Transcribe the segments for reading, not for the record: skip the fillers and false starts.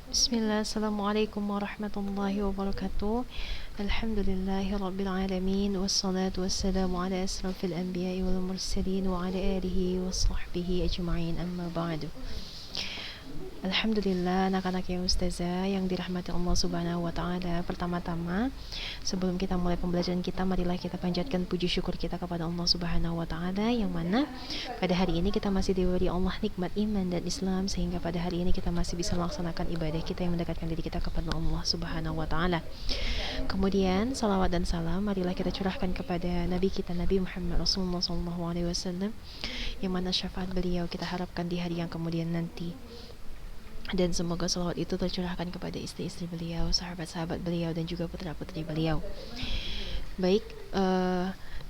Bismillah, Assalamualaikum warahmatullahi wabarakatuh. Alhamdulillahi rabbil alamin. Wassalatu wassalamu ala asrafil anbiya'i wal mursalin wa ala alihi wa sahbihi ajma'in, amma ba'du. Alhamdulillah, anak-anak yang ustazah yang dirahmati Allah subhanahu wa ta'ala. Pertama-tama, sebelum kita mulai pembelajaran kita, marilah kita panjatkan puji syukur kita kepada Allah subhanahu wa ta'ala, yang mana pada hari ini kita masih diberi Allah nikmat iman dan Islam, sehingga pada hari ini kita masih bisa melaksanakan ibadah kita yang mendekatkan diri kita kepada Allah subhanahu wa ta'ala. Kemudian salawat dan salam marilah kita curahkan kepada Nabi kita, Nabi Muhammad Rasulullah SAW, yang mana syafaat beliau kita harapkan di hari yang kemudian nanti. Dan semoga salawat itu tercurahkan kepada istri-istri beliau, sahabat-sahabat beliau, dan juga putra-putri beliau. Baik,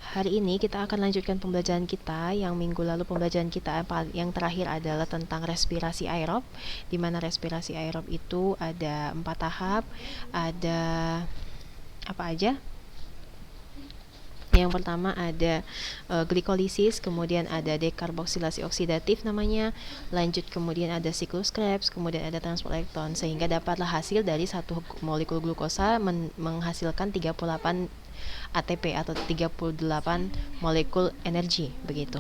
hari ini kita akan lanjutkan pembelajaran kita. Yang minggu lalu pembelajaran kita yang terakhir adalah tentang respirasi aerob, di mana respirasi aerob itu ada 4 tahap. Ada apa aja? Yang pertama ada glikolisis, kemudian ada dekarboksilasi oksidatif namanya, lanjut kemudian ada siklus Krebs, kemudian ada transport elektron, sehingga dapatlah hasil dari satu molekul glukosa menghasilkan 38 ATP atau 38 molekul energi, begitu.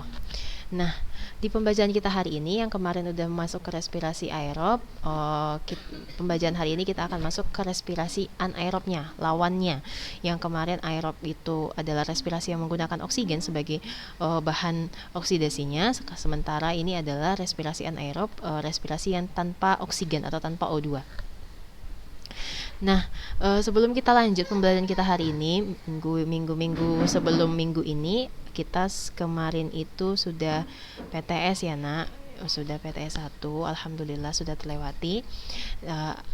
Nah, di pembelajaran kita hari ini yang kemarin udah masuk ke respirasi aerob, pembelajaran hari ini kita akan masuk ke respirasi anaerobnya, lawannya. Yang kemarin aerob itu adalah respirasi yang menggunakan oksigen sebagai bahan oksidasinya, sementara ini adalah respirasi anaerob, respirasi yang tanpa oksigen atau tanpa O2. Nah, sebelum kita lanjut pembelajaran kita hari ini, minggu sebelum minggu ini, kita kemarin itu sudah PTS ya nak, sudah PTS 1, alhamdulillah sudah terlewati.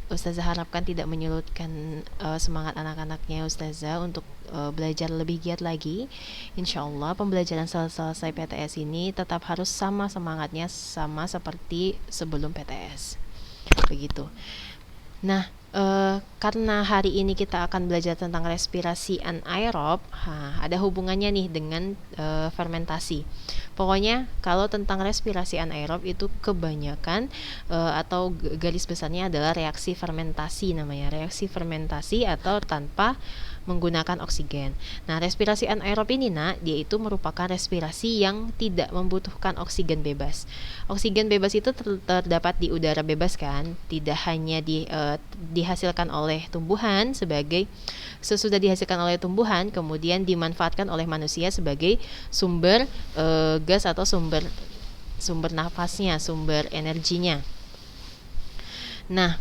Ustazah harapkan tidak menyurutkan semangat anak-anaknya Ustazah untuk belajar lebih giat lagi. Insyaallah pembelajaran selesai PTS ini tetap harus sama semangatnya, sama seperti sebelum PTS, begitu. Nah, karena hari ini kita akan belajar tentang respirasi anaerob, ada hubungannya nih dengan fermentasi. Pokoknya kalau tentang respirasi anaerob itu kebanyakan atau garis besarnya adalah reaksi fermentasi namanya, reaksi fermentasi atau tanpa menggunakan oksigen. Nah, respirasi anaerob ini dia itu merupakan respirasi yang tidak membutuhkan oksigen bebas. Oksigen bebas itu terdapat di udara bebas kan, tidak hanya dihasilkan oleh tumbuhan sesudah dihasilkan oleh tumbuhan, kemudian dimanfaatkan oleh manusia sebagai sumber gas atau sumber nafasnya, sumber energinya. Nah,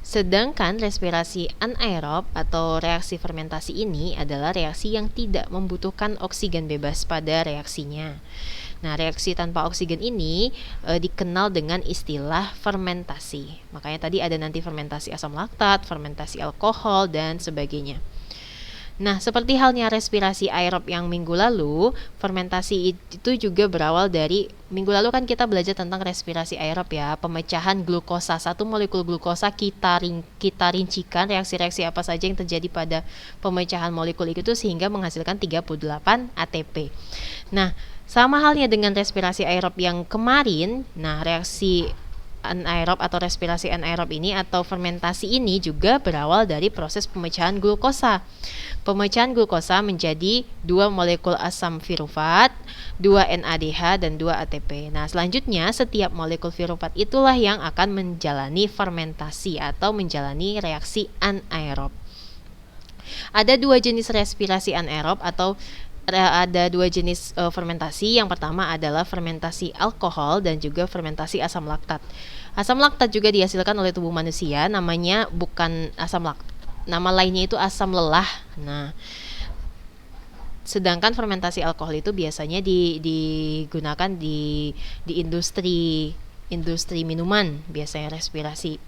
sedangkan respirasi anaerob atau reaksi fermentasi ini adalah reaksi yang tidak membutuhkan oksigen bebas pada reaksinya. Nah, reaksi tanpa oksigen ini dikenal dengan istilah fermentasi. Makanya tadi ada nanti fermentasi asam laktat, fermentasi alkohol, dan sebagainya. Nah, seperti halnya respirasi aerob yang minggu lalu, fermentasi itu juga berawal dari, minggu lalu kan kita belajar tentang respirasi aerob ya, pemecahan glukosa, satu molekul glukosa kita rincikan reaksi-reaksi apa saja yang terjadi pada pemecahan molekul itu sehingga menghasilkan 38 ATP. Nah, sama halnya dengan respirasi aerob yang kemarin, nah reaksi anaerob atau respirasi anaerob ini atau fermentasi ini juga berawal dari proses pemecahan glukosa. Pemecahan glukosa menjadi 2 molekul asam pirufat, 2 NADH, dan 2 ATP. Nah, selanjutnya setiap molekul pirufat itulah yang akan menjalani fermentasi atau menjalani reaksi anaerob. Ada 2 jenis respirasi anaerob atau ada 2 jenis fermentasi. Yang pertama adalah fermentasi alkohol dan juga fermentasi asam laktat. Asam laktat juga dihasilkan oleh tubuh manusia, namanya bukan asam laktat. Nama lainnya itu asam lelah. Nah, sedangkan fermentasi alkohol itu biasanya digunakan di industri minuman, biasanya respirasi,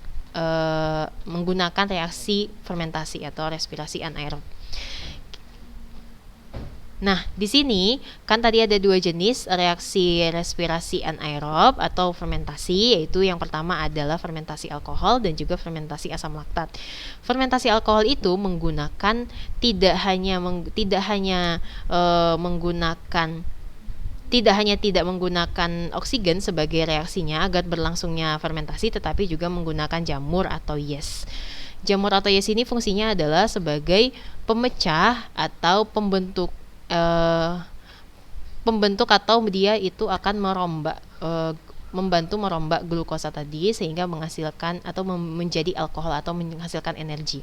menggunakan reaksi fermentasi atau respirasi anaerob. Nah, di sini kan tadi ada dua jenis reaksi respirasi anaerob atau fermentasi, yaitu yang pertama adalah fermentasi alkohol dan juga fermentasi asam laktat. Fermentasi alkohol itu menggunakan tidak hanya tidak menggunakan oksigen sebagai reaksinya agar berlangsungnya fermentasi, tetapi juga menggunakan jamur atau yeast. Jamur atau yeast ini fungsinya adalah sebagai pemecah atau pembentuk atau dia itu akan membantu merombak glukosa tadi sehingga menghasilkan atau menjadi alkohol atau menghasilkan energi.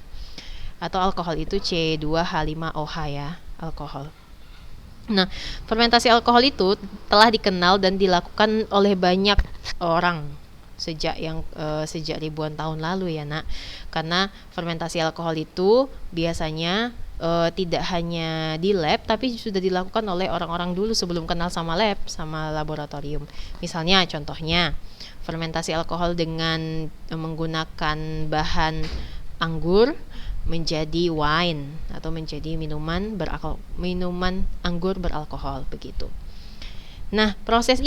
Atau alkohol itu C2H5OH ya, alkohol. Nah, fermentasi alkohol itu telah dikenal dan dilakukan oleh banyak orang sejak ribuan tahun lalu ya, Nak. Karena fermentasi alkohol itu biasanya tidak hanya di lab, tapi sudah dilakukan oleh orang-orang dulu sebelum kenal sama lab, sama laboratorium. Misalnya contohnya fermentasi alkohol dengan menggunakan bahan anggur menjadi wine atau menjadi minuman anggur beralkohol begitu. Nah, proses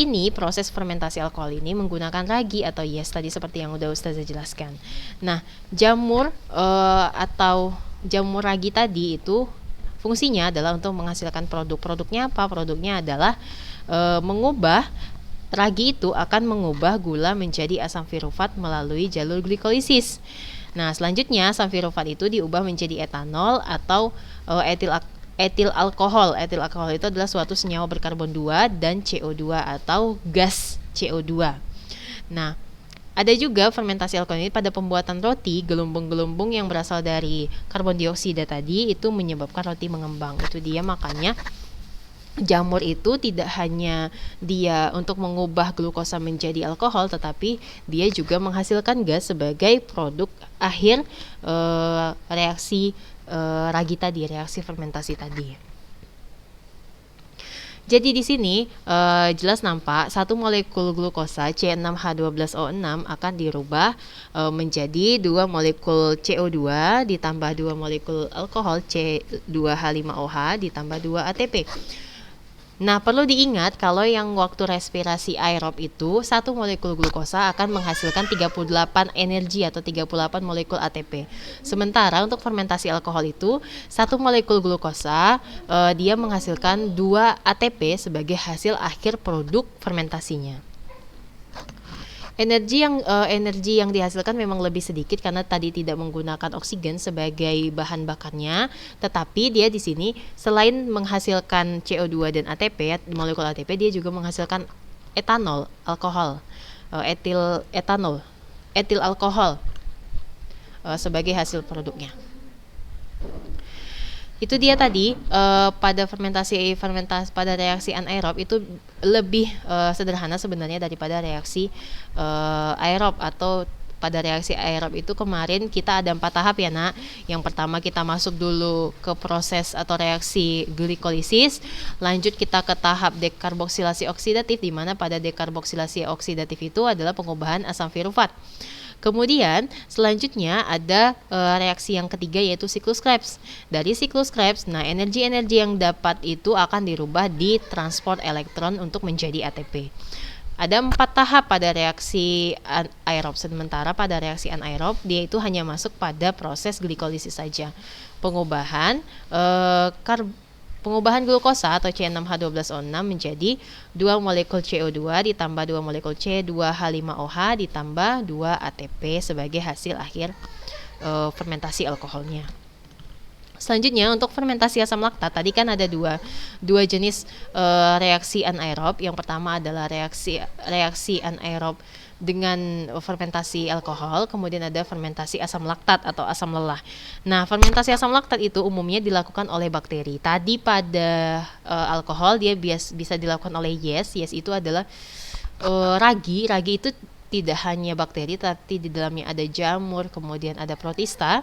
fermentasi alkohol ini menggunakan ragi atau yeast tadi seperti yang udah Ustazah jelaskan. Nah, jamur ragi tadi itu fungsinya adalah untuk menghasilkan produknya apa? Produknya adalah ragi itu akan mengubah gula menjadi asam pirufat melalui jalur glikolisis. Nah, selanjutnya asam pirufat itu diubah menjadi etanol atau etil alkohol. Etil alkohol itu adalah suatu senyawa berkarbon 2 dan CO2 atau gas CO2. Nah, ada juga fermentasi alkohol ini pada pembuatan roti, gelombang-gelombang yang berasal dari karbon dioksida tadi itu menyebabkan roti mengembang. Itu dia makanya jamur itu tidak hanya dia untuk mengubah glukosa menjadi alkohol, tetapi dia juga menghasilkan gas sebagai produk akhir reaksi ragi tadi, reaksi fermentasi tadi. Jadi di sini jelas nampak satu molekul glukosa C6H12O6 akan dirubah menjadi 2 molekul CO2 ditambah 2 molekul alkohol C2H5OH ditambah 2 ATP. Nah, perlu diingat kalau yang waktu respirasi aerob itu satu molekul glukosa akan menghasilkan 38 energi atau 38 molekul ATP. Sementara untuk fermentasi alkohol itu satu molekul glukosa dia menghasilkan 2 ATP sebagai hasil akhir produk fermentasinya. Energi yang dihasilkan memang lebih sedikit karena tadi tidak menggunakan oksigen sebagai bahan bakarnya, tetapi dia di sini selain menghasilkan CO2 dan ATP, molekul ATP, dia juga menghasilkan etanol, alkohol, etil alkohol sebagai hasil produknya. Itu dia tadi pada pada reaksi anaerob itu lebih sederhana sebenarnya daripada reaksi aerob. Atau pada reaksi aerob itu kemarin kita ada 4 tahap ya, Nak. Yang pertama kita masuk dulu ke proses atau reaksi glikolisis, lanjut kita ke tahap dekarboksilasi oksidatif, di mana pada dekarboksilasi oksidatif itu adalah pengubahan asam pirufat. Kemudian selanjutnya ada reaksi yang ketiga yaitu siklus Krebs. Dari siklus Krebs, nah energi-energi yang dapat itu akan dirubah di transport elektron untuk menjadi ATP. Ada 4 tahap pada reaksi aerob, sementara pada reaksi anaerob dia itu hanya masuk pada proses glikolisis saja. Pengubahan glukosa atau C6H12O6 menjadi 2 molekul CO2 ditambah 2 molekul C2H5OH ditambah 2 ATP sebagai hasil akhir fermentasi alkoholnya. Selanjutnya untuk fermentasi asam laktat tadi kan ada dua jenis reaksi anaerob. Yang pertama adalah reaksi anaerob dengan fermentasi alkohol, kemudian ada fermentasi asam laktat atau asam lelah. Nah, fermentasi asam laktat itu umumnya dilakukan oleh bakteri. Tadi pada alkohol dia bisa dilakukan oleh yeast. Yeast itu adalah ragi itu tidak hanya bakteri, tapi di dalamnya ada jamur, kemudian ada protista.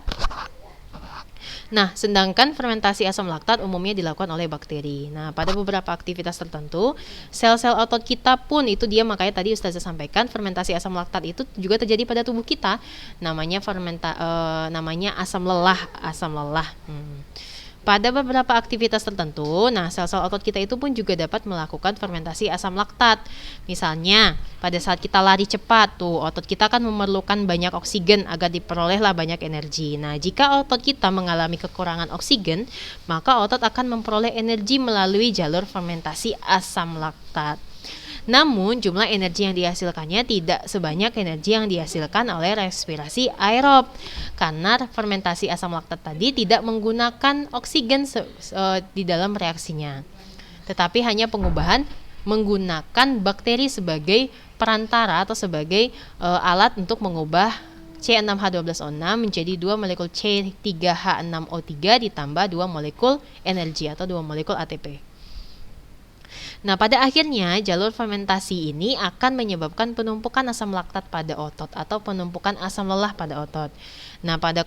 Nah, sedangkan fermentasi asam laktat umumnya dilakukan oleh bakteri. Nah, pada beberapa aktivitas tertentu, sel-sel otot kita pun itu dia, makanya tadi Ustazah sampaikan fermentasi asam laktat itu juga terjadi pada tubuh kita. Namanya asam lelah, Pada beberapa aktivitas tertentu, nah sel-sel otot kita itu pun juga dapat melakukan fermentasi asam laktat. Misalnya, pada saat kita lari cepat tuh, otot kita kan memerlukan banyak oksigen agar diperolehlah banyak energi. Nah, jika otot kita mengalami kekurangan oksigen, maka otot akan memperoleh energi melalui jalur fermentasi asam laktat. Namun, jumlah energi yang dihasilkannya tidak sebanyak energi yang dihasilkan oleh respirasi aerob. Karena fermentasi asam laktat tadi tidak menggunakan oksigen di dalam reaksinya. Tetapi hanya pengubahan menggunakan bakteri sebagai perantara atau sebagai alat untuk mengubah C6H12O6 menjadi 2 molekul C3H6O3 ditambah 2 molekul energi atau 2 molekul ATP. Nah, pada akhirnya jalur fermentasi ini akan menyebabkan penumpukan asam laktat pada otot atau penumpukan asam lelah pada otot. Nah, pada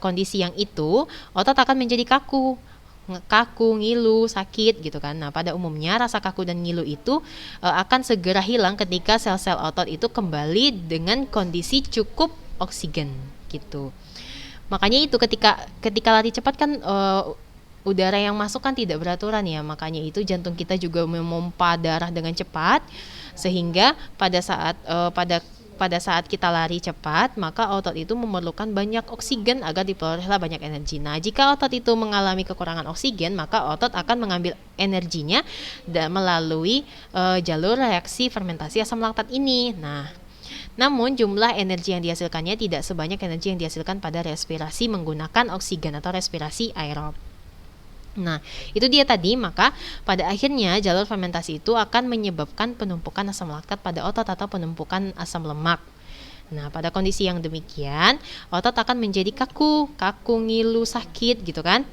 kondisi yang itu, otot akan menjadi kaku, ngilu, sakit gitu kan. Nah, pada umumnya rasa kaku dan ngilu itu akan segera hilang ketika sel-sel otot itu kembali dengan kondisi cukup oksigen gitu. Makanya itu ketika lari cepat kan udara yang masuk kan tidak beraturan ya, makanya itu jantung kita juga memompa darah dengan cepat, sehingga pada saat kita lari cepat, maka otot itu memerlukan banyak oksigen agar diperolehlah banyak energi. Nah, jika otot itu mengalami kekurangan oksigen, maka otot akan mengambil energinya melalui jalur reaksi fermentasi asam laktat ini. Nah, namun jumlah energi yang dihasilkannya tidak sebanyak energi yang dihasilkan pada respirasi menggunakan oksigen atau respirasi aerob. Nah, itu dia tadi, maka pada akhirnya jalur fermentasi itu akan menyebabkan penumpukan asam laktat pada otot atau penumpukan asam lemak. Nah, pada kondisi yang demikian, otot akan menjadi kaku, ngilu, sakit gitu kan.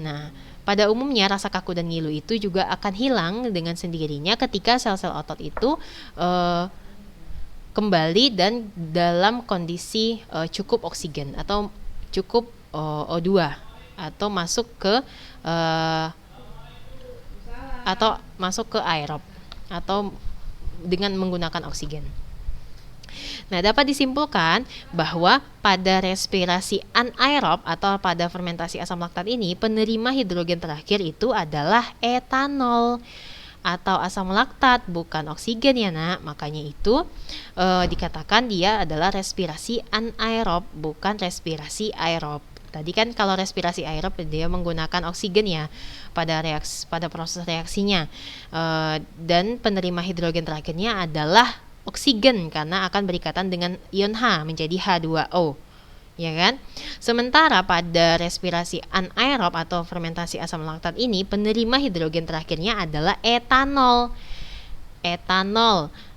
Nah, pada umumnya rasa kaku dan ngilu itu juga akan hilang dengan sendirinya ketika sel-sel otot itu kembali dan dalam kondisi cukup oksigen atau cukup O2 atau masuk ke aerob atau dengan menggunakan oksigen. Nah, dapat disimpulkan bahwa pada respirasi anaerob atau pada fermentasi asam laktat ini, penerima hidrogen terakhir itu adalah etanol atau asam laktat, bukan oksigen ya nak. Makanya itu dikatakan dia adalah respirasi anaerob, bukan respirasi aerob. Tadi kan kalau respirasi aerob dia menggunakan oksigen ya pada proses reaksinya, dan penerima hidrogen terakhirnya adalah oksigen karena akan berikatan dengan ion H menjadi H2O, ya kan? Sementara pada respirasi anaerob atau fermentasi asam laktat ini, penerima hidrogen terakhirnya adalah etanol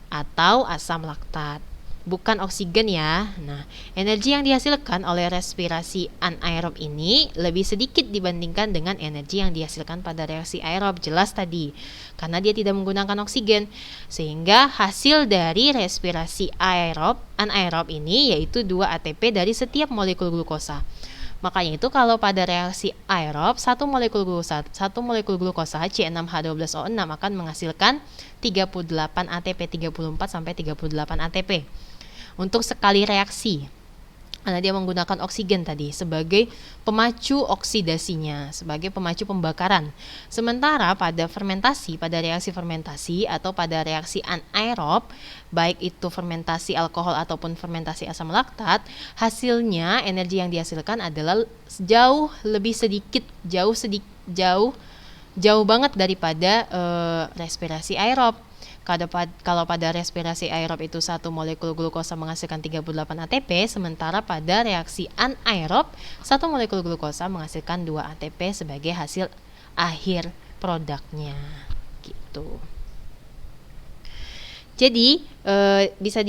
atau asam laktat, bukan oksigen ya. Nah, energi yang dihasilkan oleh respirasi anaerob ini lebih sedikit dibandingkan dengan energi yang dihasilkan pada reaksi aerob, jelas tadi, karena dia tidak menggunakan oksigen. Sehingga hasil dari respirasi anaerob ini yaitu 2 ATP dari setiap molekul glukosa. Makanya itu kalau pada reaksi aerob, satu molekul glukosa C6H12O6 akan menghasilkan 38 ATP, 34 sampai 38 ATP. Untuk sekali reaksi, karena dia menggunakan oksigen tadi sebagai pemacu oksidasinya, sebagai pemacu pembakaran. Sementara pada reaksi fermentasi atau pada reaksi anaerob, baik itu fermentasi alkohol ataupun fermentasi asam laktat, hasilnya energi yang dihasilkan adalah jauh lebih sedikit, jauh banget daripada respirasi aerob. Kalau pada respirasi aerob itu satu molekul glukosa menghasilkan 38 ATP, sementara pada reaksi anaerob satu molekul glukosa menghasilkan 2 ATP sebagai hasil akhir produknya gitu. Jadi bisa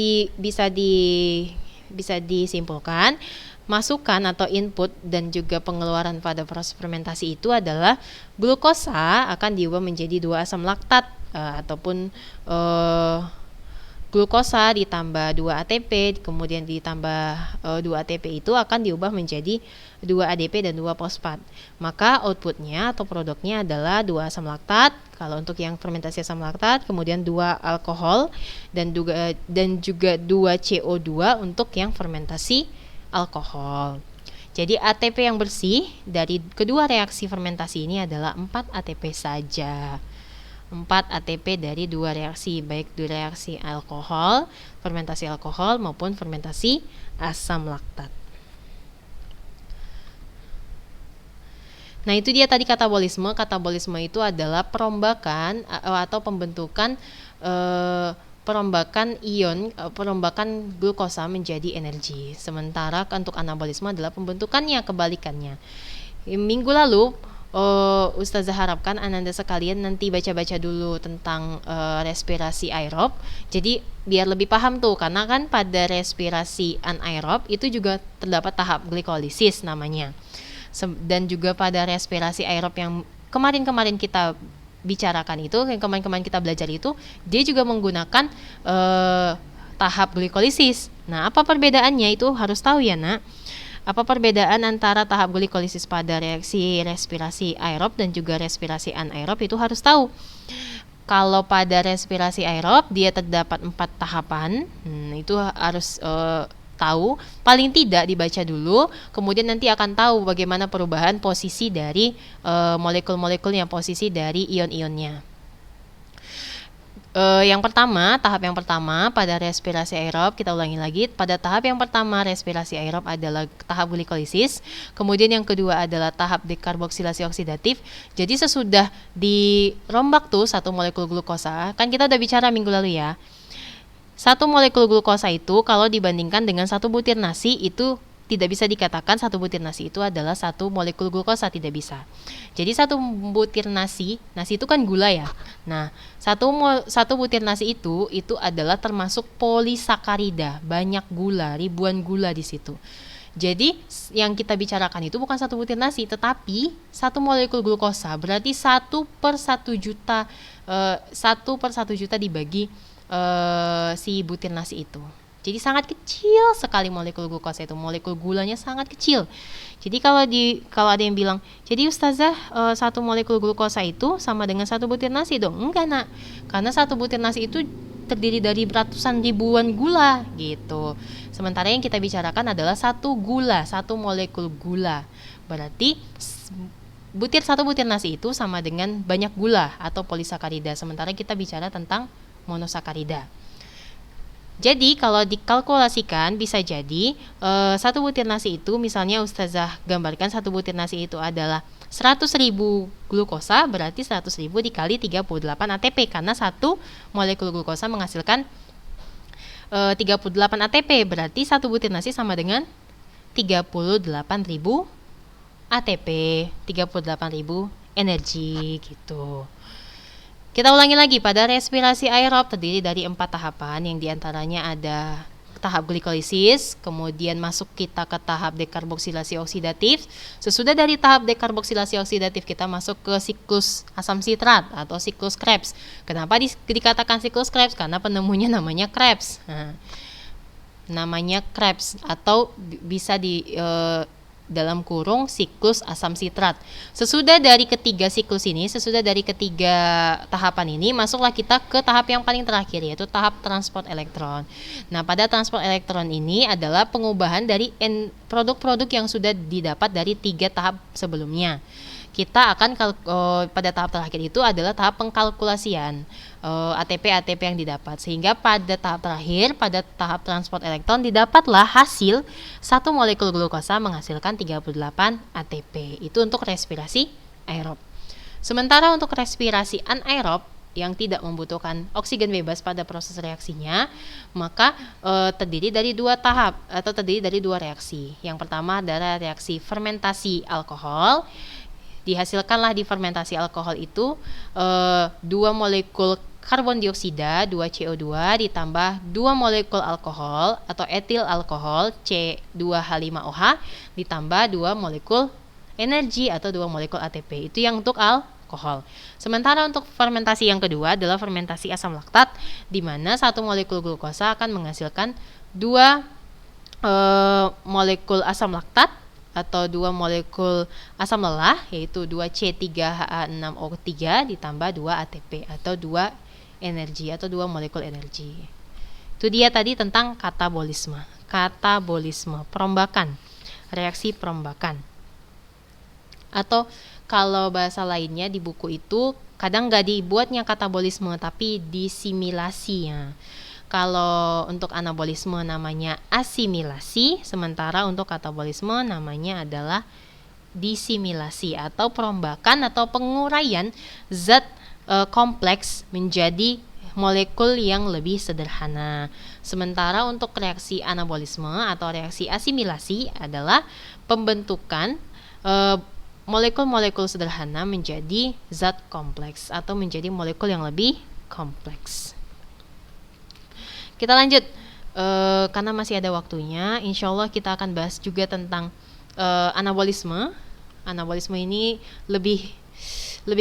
disimpulkan, masukan atau input dan juga pengeluaran pada proses fermentasi itu adalah glukosa akan diubah menjadi 2 asam laktat ataupun glukosa ditambah 2 ATP, kemudian ditambah 2 ATP itu akan diubah menjadi 2 ADP dan 2 fosfat. Maka outputnya atau produknya adalah 2 asam laktat, kalau untuk yang fermentasi asam laktat, kemudian 2 alkohol, dan juga 2 CO2 untuk yang fermentasi alkohol. Jadi ATP yang bersih dari kedua reaksi fermentasi ini adalah 4 ATP saja. 4 ATP dari dua reaksi, baik dua reaksi alkohol, fermentasi alkohol maupun fermentasi asam laktat. Nah, itu dia tadi katabolisme. Katabolisme itu adalah perombakan atau pembentukan perombakan ion, perombakan glukosa menjadi energi. Sementara untuk anabolisme adalah pembentukannya, kebalikannya. Minggu lalu Ustazah harapkan Ananda sekalian nanti baca-baca dulu tentang respirasi aerob. Jadi biar lebih paham tuh, karena kan pada respirasi anaerob itu juga terdapat tahap glikolisis namanya. Dan juga pada respirasi aerob yang kemarin-kemarin kita bicarakan itu, yang kemarin-kemarin kita belajar itu, dia juga menggunakan tahap glikolisis. Nah, apa perbedaannya itu harus tahu ya, Nak. Apa perbedaan antara tahap glikolisis pada reaksi respirasi aerob dan juga respirasi anaerob itu harus tahu. Kalau pada respirasi aerob dia terdapat 4 tahapan, itu harus tahu, paling tidak dibaca dulu, kemudian nanti akan tahu bagaimana perubahan posisi dari molekul-molekulnya, posisi dari ion-ionnya. Tahap yang pertama pada respirasi aerob, kita ulangi lagi, pada tahap yang pertama respirasi aerob adalah tahap glikolisis, kemudian yang kedua adalah tahap dekarboksilasi oksidatif. Jadi sesudah dirombak tuh satu molekul glukosa, kan kita udah bicara minggu lalu ya, satu molekul glukosa itu kalau dibandingkan dengan satu butir nasi itu tidak bisa dikatakan satu butir nasi itu adalah satu molekul glukosa, tidak bisa. Jadi satu butir nasi itu kan gula ya. Nah, satu butir nasi itu adalah termasuk polisakarida, banyak gula, ribuan gula di situ. Jadi yang kita bicarakan itu bukan satu butir nasi, tetapi satu molekul glukosa. Berarti 1/1 juta, 1/1 juta dibagi si butir nasi itu. Jadi sangat kecil sekali molekul glukosa itu, molekul gulanya sangat kecil. Jadi kalau ada yang bilang, jadi Ustazah satu molekul glukosa itu sama dengan satu butir nasi dong? Enggak, Nak, karena satu butir nasi itu terdiri dari ratusan ribuan gula gitu. Sementara yang kita bicarakan adalah satu molekul gula. Berarti satu butir nasi itu sama dengan banyak gula atau polisakarida. Sementara kita bicara tentang monosakarida. Jadi kalau dikalkulasikan bisa jadi satu butir nasi itu, misalnya Ustazah gambarkan satu butir nasi itu adalah 100.000 glukosa, berarti 100.000 dikali 38 ATP, karena satu molekul glukosa menghasilkan 38 ATP, berarti satu butir nasi sama dengan 38.000 ATP, 38.000 energi gitu. Kita ulangi lagi, pada respirasi aerob terdiri dari 4 tahapan, yang diantaranya ada tahap glikolisis, kemudian masuk kita ke tahap dekarboksilasi oksidatif. Sesudah dari tahap dekarboksilasi oksidatif kita masuk ke siklus asam sitrat atau siklus Krebs. Kenapa dikatakan siklus Krebs? Karena penemunya namanya Krebs. Namanya Krebs atau bisa dalam kurung siklus asam sitrat. Sesudah dari ketiga tahapan ini, masuklah kita ke tahap yang paling terakhir, yaitu tahap transport elektron. Nah, pada transport elektron ini adalah pengubahan dari produk-produk yang sudah didapat dari 3 tahap sebelumnya. Kita akan pada tahap terakhir itu adalah tahap pengkalkulasian ATP yang didapat, sehingga pada tahap terakhir, pada tahap transport elektron, didapatlah hasil satu molekul glukosa menghasilkan 38 ATP. Itu untuk respirasi aerob. Sementara untuk respirasi anaerob yang tidak membutuhkan oksigen bebas pada proses reaksinya, maka terdiri dari 2 tahap atau terdiri dari 2 reaksi. Yang pertama adalah reaksi fermentasi alkohol. Dihasilkanlah di fermentasi alkohol itu 2 molekul karbon dioksida, 2 CO2 ditambah 2 molekul alkohol atau etil alkohol C2H5OH ditambah 2 molekul energi atau 2 molekul ATP. Itu yang untuk alkohol. Sementara untuk fermentasi yang kedua adalah fermentasi asam laktat, di mana satu molekul glukosa akan menghasilkan 2 molekul asam laktat atau 2 molekul asam lelah, yaitu 2C3H6O3 ditambah 2 ATP atau 2 energi atau 2 molekul energi. Itu dia tadi tentang katabolisme. Katabolisme, perombakan, reaksi perombakan. Atau kalau bahasa lainnya di buku itu kadang nggak dibuatnya katabolisme tapi disimilasi ya. Kalau untuk anabolisme namanya asimilasi, sementara untuk katabolisme namanya adalah disimilasi atau perombakan atau penguraian zat kompleks menjadi molekul yang lebih sederhana. Sementara untuk reaksi anabolisme atau reaksi asimilasi adalah pembentukan molekul-molekul sederhana menjadi zat kompleks atau menjadi molekul yang lebih kompleks. Kita lanjut, karena masih ada waktunya, insya Allah kita akan bahas juga tentang anabolisme. Anabolisme ini lebih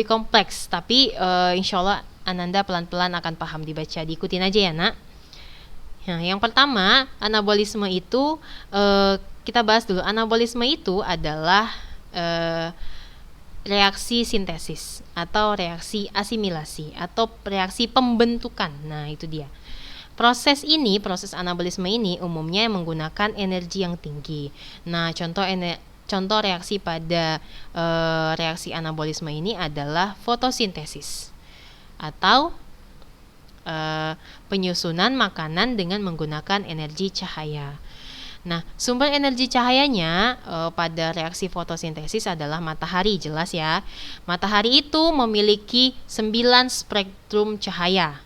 kompleks, tapi insya Allah Ananda pelan-pelan akan paham, dibaca, diikutin aja ya nak. Nah, yang pertama, anabolisme itu kita bahas dulu. Anabolisme itu adalah reaksi sintesis atau reaksi asimilasi atau reaksi pembentukan. Nah, itu dia. Proses anabolisme ini umumnya menggunakan energi yang tinggi. Nah, contoh reaksi pada reaksi anabolisme ini adalah fotosintesis atau penyusunan makanan dengan menggunakan energi cahaya. Nah, sumber energi cahayanya pada reaksi fotosintesis adalah matahari, jelas ya. Matahari itu memiliki 9 spektrum cahaya.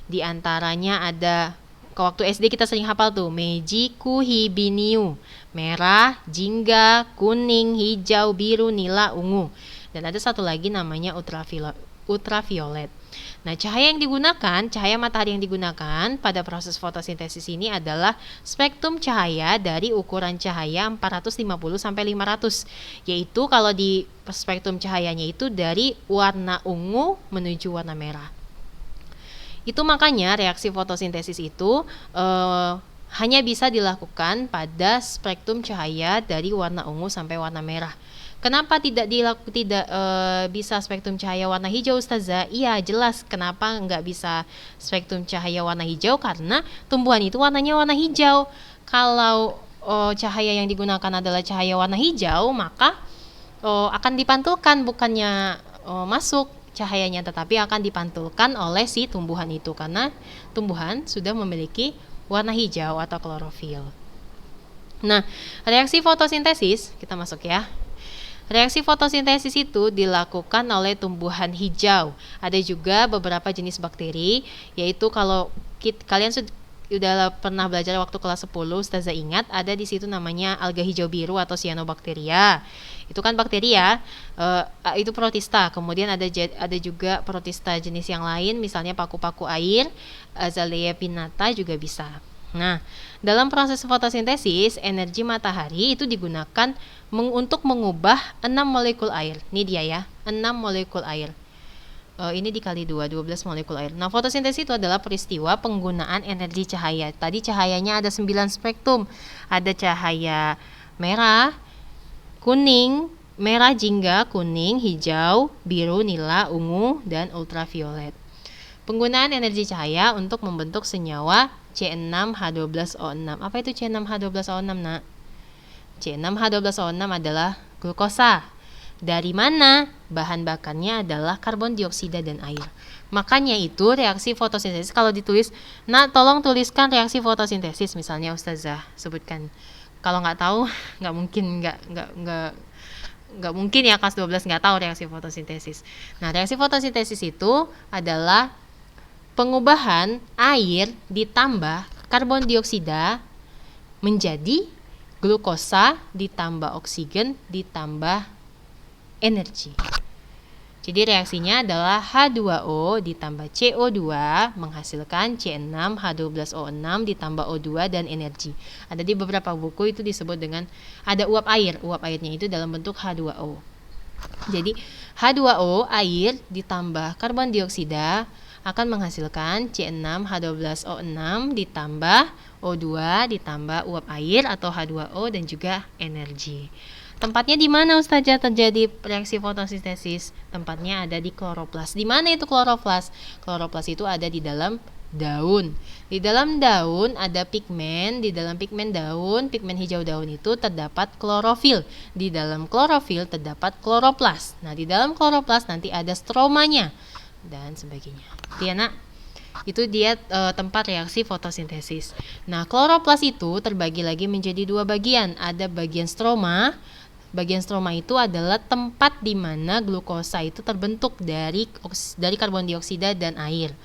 Di antaranya ada, ke waktu SD kita sering hafal tuh, Meiji, Kuhi, Biniu, merah, jingga, kuning, hijau, biru, nila, ungu. Dan ada satu lagi namanya ultraviolet. Nah, cahaya matahari yang digunakan pada proses fotosintesis ini adalah spektrum cahaya dari ukuran cahaya 450 sampai 500. Yaitu kalau di spektrum cahayanya itu dari warna ungu menuju warna merah. Itu makanya reaksi fotosintesis itu hanya bisa dilakukan pada spektrum cahaya dari warna ungu sampai warna merah. Kenapa tidak bisa spektrum cahaya warna hijau, Ustazah? Iya, jelas kenapa nggak bisa spektrum cahaya warna hijau, karena tumbuhan itu warnanya warna hijau. Kalau cahaya yang digunakan adalah cahaya warna hijau, maka akan dipantulkan, bukannya masuk cahayanya, tetapi akan dipantulkan oleh si tumbuhan itu, karena tumbuhan sudah memiliki warna hijau atau klorofil. Nah, reaksi fotosintesis, kita masuk ya. Reaksi fotosintesis itu dilakukan oleh tumbuhan hijau. Ada juga beberapa jenis bakteri, yaitu kalau kalian sudah pernah belajar waktu kelas 10, Ustazah ingat ada di situ namanya alga hijau biru atau cyanobacteria. Itu kan bakteri ya, itu protista. Kemudian ada juga protista jenis yang lain, misalnya paku-paku air, Azalea pinnata juga bisa. Nah, dalam proses fotosintesis, energi matahari itu digunakan untuk mengubah 6 molekul air. Ini dia ya, 6 molekul air. Ini dikali 2, 12 molekul air. Nah, fotosintesis itu adalah peristiwa penggunaan energi cahaya. Tadi cahayanya ada 9 spektrum. Ada cahaya merah, kuning, merah jingga, kuning, hijau, biru, nila, ungu, dan ultraviolet. Penggunaan energi cahaya untuk membentuk senyawa C6H12O6. Apa itu C6H12O6, nak? C6H12O6 adalah glukosa. Dari mana? Bahan bakarnya adalah karbon dioksida dan air. Makanya itu reaksi fotosintesis, kalau ditulis, nak tolong tuliskan reaksi fotosintesis, misalnya Ustazah sebutkan. Kalau nggak tahu, nggak mungkin ya kelas 12 nggak tahu reaksi fotosintesis. Nah, reaksi fotosintesis itu adalah pengubahan air ditambah karbon dioksida menjadi glukosa ditambah oksigen ditambah energi. Jadi reaksinya adalah H2O ditambah CO2 menghasilkan C6H12O6 ditambah O2 dan energi. Ada di beberapa buku itu disebut dengan ada uap air. Uap airnya itu dalam bentuk H2O. Jadi H2O air ditambah karbon dioksida akan menghasilkan C6H12O6 ditambah O2 ditambah uap air atau H2O dan juga energi. Tempatnya di mana Ustazah terjadi reaksi fotosintesis? Tempatnya ada di kloroplas. Di mana itu kloroplas? Kloroplas itu ada di dalam daun. Di dalam daun ada pigmen, di dalam pigmen daun, pigmen hijau daun itu terdapat klorofil. Di dalam klorofil terdapat kloroplas. Nah, di dalam kloroplas nanti ada stromanya dan sebagainya. Dia nak, itu dia tempat reaksi fotosintesis. Nah, kloroplas itu terbagi lagi menjadi dua bagian. Ada bagian stroma. Bagian stroma itu adalah tempat di mana glukosa itu terbentuk dari karbon dioksida dan air.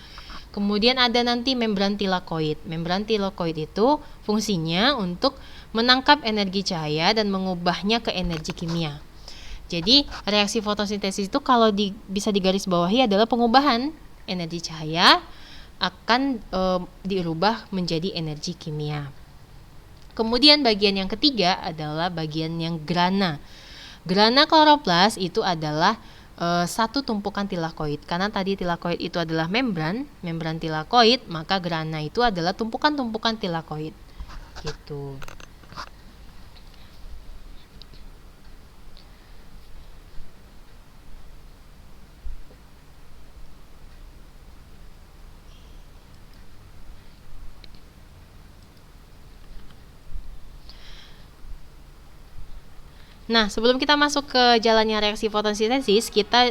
Kemudian ada nanti membran tilakoid. Membran tilakoid itu fungsinya untuk menangkap energi cahaya dan mengubahnya ke energi kimia. Jadi reaksi fotosintesis itu kalau bisa digarisbawahi adalah pengubahan energi cahaya akan dirubah menjadi energi kimia. Kemudian bagian yang ketiga adalah bagian yang grana. Grana kloroplas itu adalah satu tumpukan tilakoid. Karena tadi tilakoid itu adalah membran tilakoid, maka grana itu adalah tumpukan-tumpukan tilakoid. Gitu. Nah, sebelum kita masuk ke jalannya reaksi fotosintesis, kita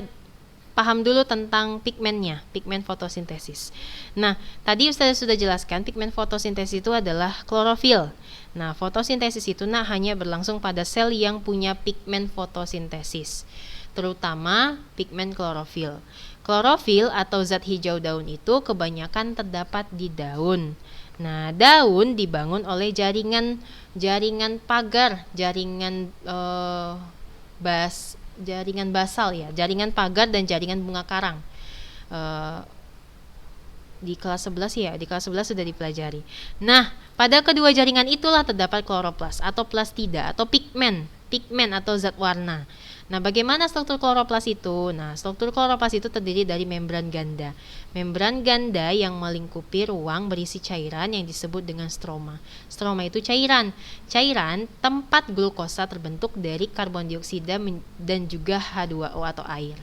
paham dulu tentang pigmennya, pigmen fotosintesis. Nah, tadi Ustaz sudah jelaskan pigmen fotosintesis itu adalah klorofil. Nah, fotosintesis itu hanya berlangsung pada sel yang punya pigmen fotosintesis, terutama pigmen klorofil. Klorofil atau zat hijau daun itu kebanyakan terdapat di daun. Nah, daun dibangun oleh jaringan pagar, jaringan basal ya, jaringan pagar dan jaringan bunga karang. Di kelas 11 ya, di kelas 11 sudah dipelajari. Nah, pada kedua jaringan itulah terdapat kloroplas atau plastida atau pigmen atau zat warna. Nah, bagaimana struktur kloroplas itu? Nah, struktur kloroplas itu terdiri dari membran ganda. Membran ganda yang melingkupi ruang berisi cairan yang disebut dengan stroma. Stroma itu cairan tempat glukosa terbentuk dari karbon dioksida dan juga H2O atau air.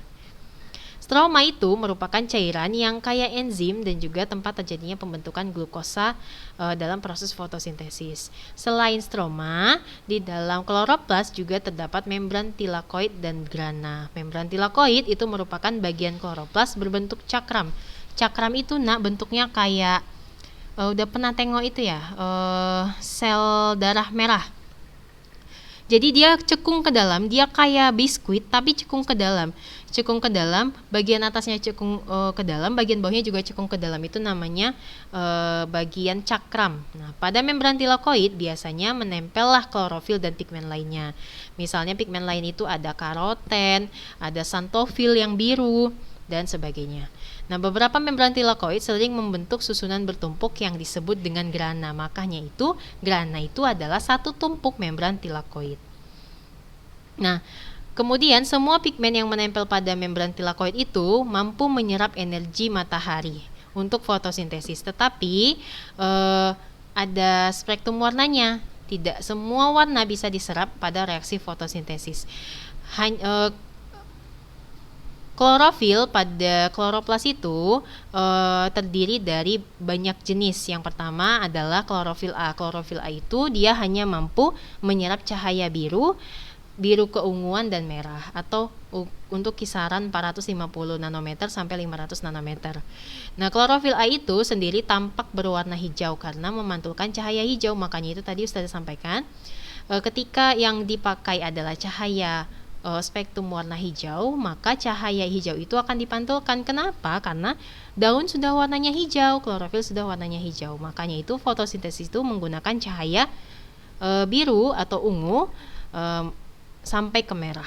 Stroma itu merupakan cairan yang kaya enzim dan juga tempat terjadinya pembentukan glukosa dalam proses fotosintesis. Selain stroma, di dalam kloroplas juga terdapat membran tilakoid dan grana. Membran tilakoid itu merupakan bagian kloroplas berbentuk cakram. Cakram itu bentuknya kayak udah pernah tengok itu ya, sel darah merah. Jadi dia cekung ke dalam, dia kayak biskuit tapi cekung ke dalam. Bagian atasnya cekung ke dalam, bagian bawahnya juga cekung ke dalam. Itu namanya bagian cakram. Nah, pada membran tilakoid biasanya menempellah klorofil dan pigmen lainnya. Misalnya pigmen lain itu ada karoten, ada xanthofil yang biru dan sebagainya. Nah, beberapa membran tilakoid sering membentuk susunan bertumpuk yang disebut dengan grana. Makanya itu, grana itu adalah satu tumpuk membran tilakoid. Nah, kemudian semua pigmen yang menempel pada membran tilakoid itu mampu menyerap energi matahari untuk fotosintesis. Tetapi ada spektrum warnanya. Tidak semua warna bisa diserap pada reaksi fotosintesis. Klorofil pada kloroplas itu terdiri dari banyak jenis. Yang pertama adalah klorofil A. Klorofil A itu dia hanya mampu menyerap cahaya biru keunguan dan merah atau untuk kisaran 450 nanometer sampai 500 nanometer. Nah, klorofil A itu sendiri tampak berwarna hijau karena memantulkan cahaya hijau. Makanya itu tadi sudah disampaikan, ketika yang dipakai adalah cahaya spektrum warna hijau, maka cahaya hijau itu akan dipantulkan. Kenapa? Karena daun sudah warnanya hijau, klorofil sudah warnanya hijau. Makanya itu fotosintesis itu menggunakan cahaya biru atau ungu sampai ke merah.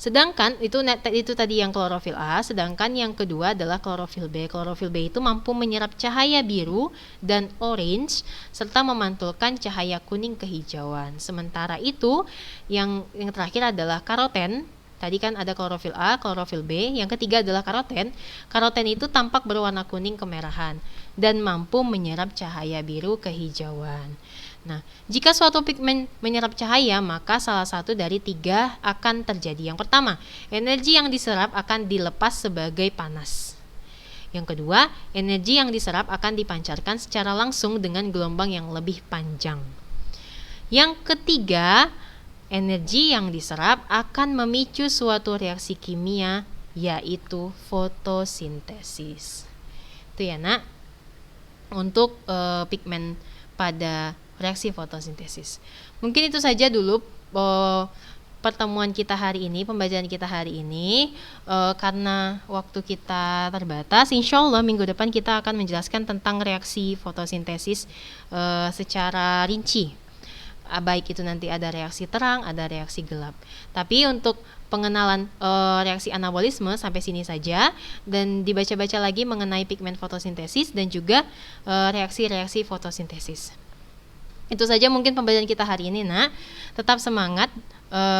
Sedangkan itu tadi yang klorofil A, sedangkan yang kedua adalah klorofil B. Klorofil B itu mampu menyerap cahaya biru dan orange serta memantulkan cahaya kuning kehijauan. Sementara itu yang terakhir adalah karoten. Tadi kan ada klorofil A, klorofil B, yang ketiga adalah karoten. Karoten itu tampak berwarna kuning kemerahan dan mampu menyerap cahaya biru kehijauan. Nah, jika suatu pigmen menyerap cahaya, maka salah satu dari tiga akan terjadi. Yang pertama, energi yang diserap akan dilepas sebagai panas. Yang kedua, energi yang diserap akan dipancarkan secara langsung dengan gelombang yang lebih panjang. Yang ketiga, energi yang diserap akan memicu suatu reaksi kimia, yaitu fotosintesis. Itu ya nak, untuk pigmen pada reaksi fotosintesis. Mungkin itu saja dulu pertemuan kita hari ini, pembacaan kita hari ini. Karena waktu kita terbatas, insya Allah minggu depan kita akan menjelaskan tentang reaksi fotosintesis secara rinci. Baik itu nanti ada reaksi terang, ada reaksi gelap. Tapi untuk pengenalan reaksi anabolisme sampai sini saja, dan dibaca-baca lagi mengenai pigmen fotosintesis dan juga reaksi-reaksi fotosintesis. Itu saja mungkin pembelajaran kita hari ini, nak. Tetap semangat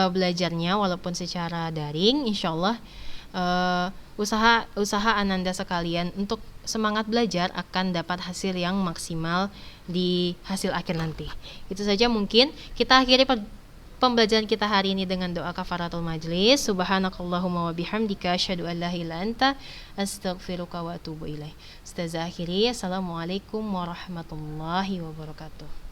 belajarnya walaupun secara daring. Insya Allah usaha Ananda sekalian untuk semangat belajar akan dapat hasil yang maksimal di hasil akhir nanti. Itu saja mungkin kita akhiri pembelajaran kita hari ini dengan doa kafaratul majlis. Subhanakallahumma wa bihamdika asyhadu an la ilaha illa anta astaghfiruka wa atubu ilaik. Ustazah akhiri, assalamualaikum warahmatullahi wabarakatuh.